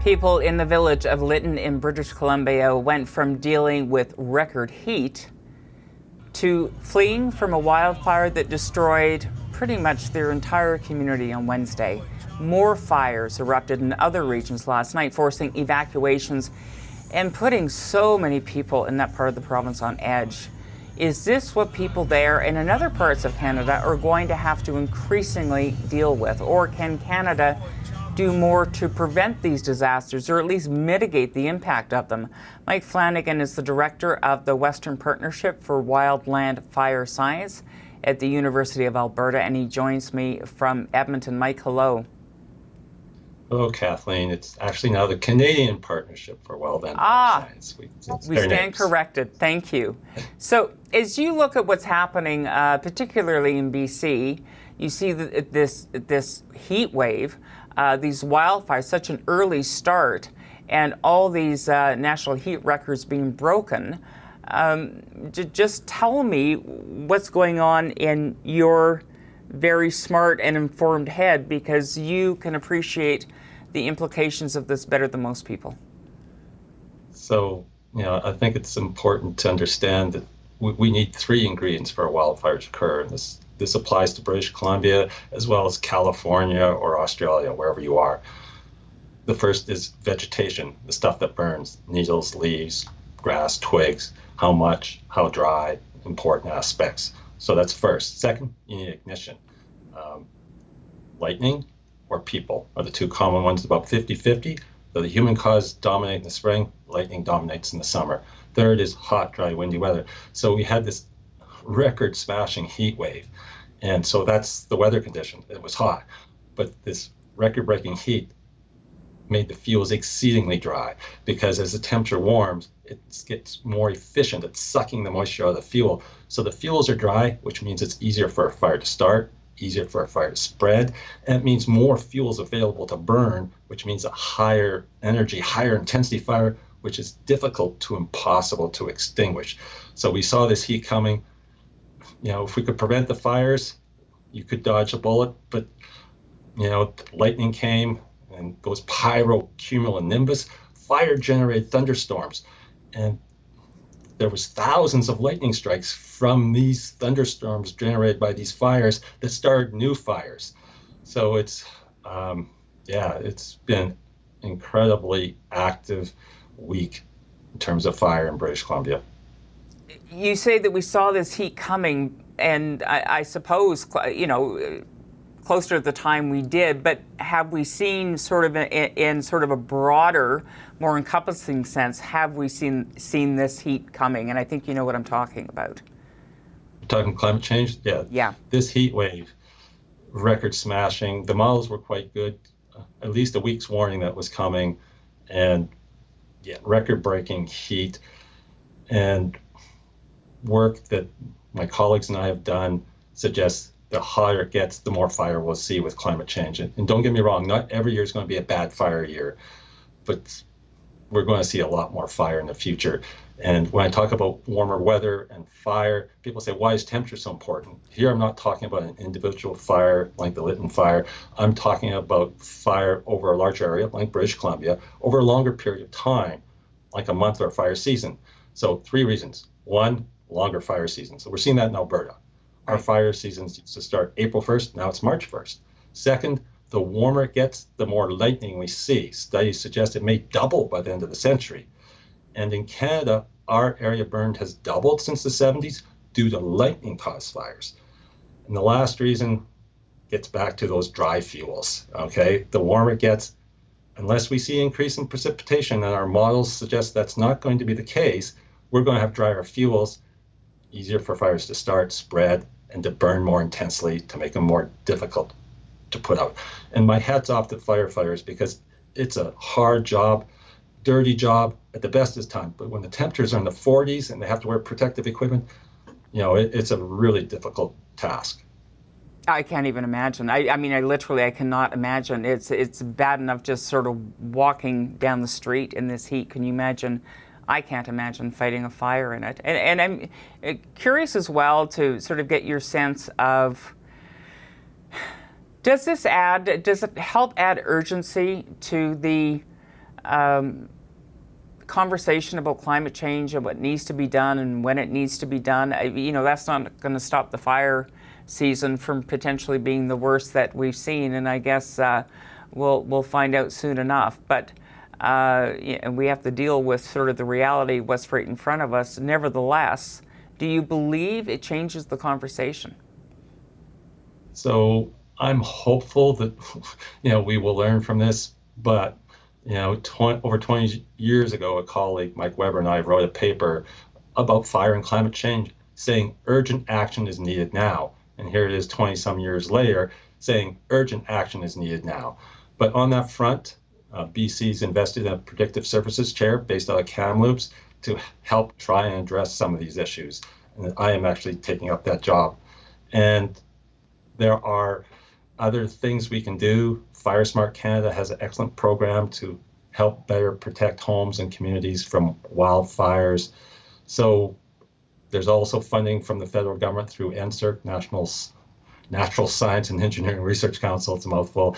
People in the village of Lytton in British Columbia went from dealing with record heat to fleeing from a wildfire that destroyed pretty much their entire community on Wednesday. More fires erupted in other regions last night, forcing evacuations and putting so many people in that part of the province on edge. Is this what people there and in other parts of Canada are going to have to increasingly deal with? Or can Canada do more to prevent these disasters, or at least mitigate the impact of them? Mike Flannigan is the director of the Western Partnership for Wildland Fire Science at the University of Alberta, and he joins me from Edmonton. Mike, hello. Hello, Kathleen. It's actually now the Canadian Partnership for Wildland Fire Science. We stand corrected. Thank you. So as you look at what's happening, particularly in BC, you see this heat wave, these wildfires, such an early start, and all these national heat records being broken. Just tell me what's going on in your very smart and informed head, because you can appreciate the implications of this better than most people. So, I think it's important to understand that we need three ingredients for a wildfire to occur. And this applies to British Columbia as well as California or Australia, wherever you are. The first is vegetation, the stuff that burns, needles, leaves, grass, twigs, how much, how dry, important aspects. So that's first. Second, you need ignition. Lightning or people are the two common ones, about 50-50. So the human cause dominate in the spring, lightning dominates in the summer. Third is hot, dry, windy weather. So we had this record-smashing heat wave. And so that's the weather condition. It was hot. But this record-breaking heat made the fuels exceedingly dry, because as the temperature warms, it gets more efficient at sucking the moisture out of the fuel. So the fuels are dry, which means it's easier for a fire to start, easier for a fire to spread, and it means more fuels available to burn, which means a higher energy, higher intensity fire, which is difficult to impossible to extinguish. So we saw this heat coming. If we could prevent the fires, you could dodge a bullet, but lightning came, and those pyrocumulonimbus, fire-generated thunderstorms. And there was thousands of lightning strikes from these thunderstorms generated by these fires that started new fires. So it's been incredibly active week in terms of fire in British Columbia. You say that we saw this heat coming, and I suppose, closer to the time we did, but have we seen sort of in sort of a broader, more encompassing sense, have we seen this heat coming? And I think you know what I'm talking about. You're talking climate change? Yeah. This heat wave, record smashing, the models were quite good, at least a week's warning that was coming, and record breaking heat. And work that my colleagues and I have done suggests the hotter it gets, the more fire we'll see with climate change. And don't get me wrong, not every year is going to be a bad fire year, but we're going to see a lot more fire in the future. And when I talk about warmer weather and fire, people say, why is temperature so important? Here I'm not talking about an individual fire like the Lytton fire. I'm talking about fire over a large area like British Columbia over a longer period of time, like a month or a fire season. So three reasons. One, longer fire season. So we're seeing that in Alberta. Our fire seasons used to start April 1st, now it's March 1st. Second, the warmer it gets, the more lightning we see. Studies suggest it may double by the end of the century. And in Canada, our area burned has doubled since the 70s due to lightning-caused fires. And the last reason gets back to those dry fuels, okay? The warmer it gets, unless we see increase in precipitation, and our models suggest that's not going to be the case, we're going to have drier fuels, easier for fires to start, spread, and to burn more intensely, to make them more difficult to put out. And my hat's off to firefighters, because it's a hard job, dirty job at the best of times. But when the temperatures are in the 40s and they have to wear protective equipment, it's a really difficult task. I can't even imagine. I mean, I cannot imagine. It's bad enough just sort of walking down the street in this heat. Can you imagine? I can't imagine fighting a fire in it. And I'm curious as well to sort of get your sense of, does it help add urgency to the conversation about climate change and what needs to be done and when it needs to be done, that's not going to stop the fire season from potentially being the worst that we've seen. And I guess we'll find out soon enough. But and we have to deal with sort of the reality of what's right in front of us. Nevertheless, do you believe it changes the conversation? So I'm hopeful that we will learn from this, but over 20 years ago, a colleague, Mike Weber, and I wrote a paper about fire and climate change saying urgent action is needed now. And here it is 20-some years later saying urgent action is needed now. But on that front, BC's invested in a predictive services chair based out of Kamloops to help try and address some of these issues. And I am actually taking up that job. And there are other things we can do. Fire Smart Canada has an excellent program to help better protect homes and communities from wildfires. So there's also funding from the federal government through NSERC, Natural Science and Engineering Research Council, it's a mouthful,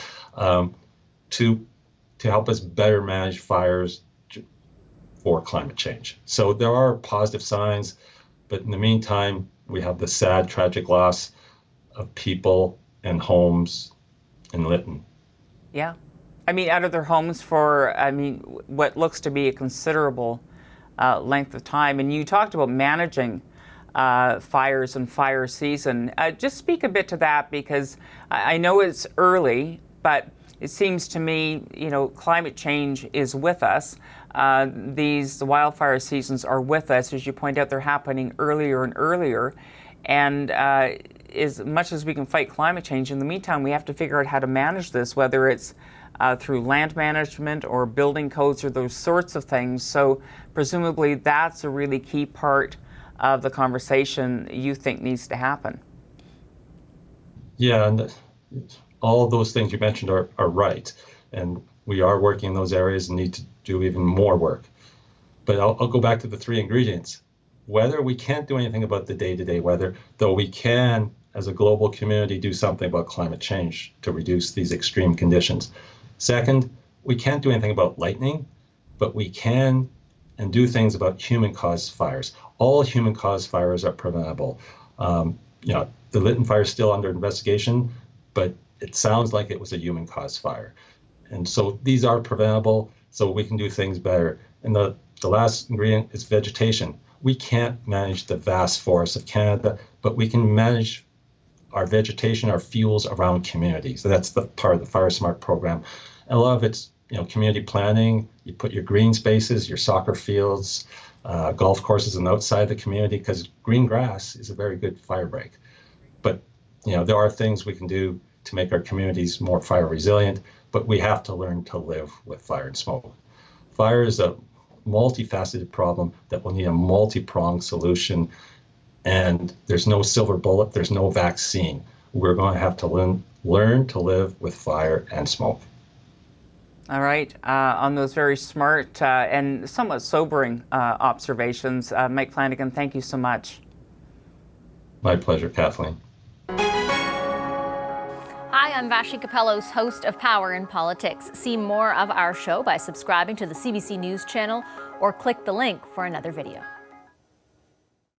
to help us better manage fires for climate change. So there are positive signs, but in the meantime, we have the sad, tragic loss of people and homes in Lytton. Yeah. Out of their homes for, what looks to be a considerable length of time. And you talked about managing fires and fire season. Just speak a bit to that, because I know it's early, but it seems to me, climate change is with us. The wildfire seasons are with us. As you point out, they're happening earlier and earlier. And as much as we can fight climate change, in the meantime, we have to figure out how to manage this, whether it's through land management or building codes or those sorts of things. So presumably that's a really key part of the conversation you think needs to happen. Yeah, and all of those things you mentioned are right. And we are working in those areas and need to do even more work. But I'll go back to the three ingredients. Weather, we can't do anything about the day-to-day weather, though we can, as a global community, do something about climate change to reduce these extreme conditions. Second, we can't do anything about lightning, but we can and do things about human-caused fires. All human-caused fires are preventable. The Lytton fire is still under investigation, but it sounds like it was a human-caused fire. And so these are preventable, so we can do things better. And the last ingredient is vegetation. We can't manage the vast forests of Canada, but we can manage our vegetation, our fuels around communities. So that's the part of the Fire Smart program. And a lot of it's community planning. You put your green spaces, your soccer fields, golf courses on the outside of the community, because green grass is a very good fire break. But there are things we can do to make our communities more fire resilient, but we have to learn to live with fire and smoke. Fire is a multifaceted problem that will need a multi-pronged solution, and there's no silver bullet, there's no vaccine. We're going to have to learn to live with fire and smoke. All right, on those very smart and somewhat sobering observations, Mike Flannigan, thank you so much. My pleasure, Kathleen. Hi, I'm Vashi Capellos, host of Power in Politics. See more of our show by subscribing to the CBC News channel or click the link for another video.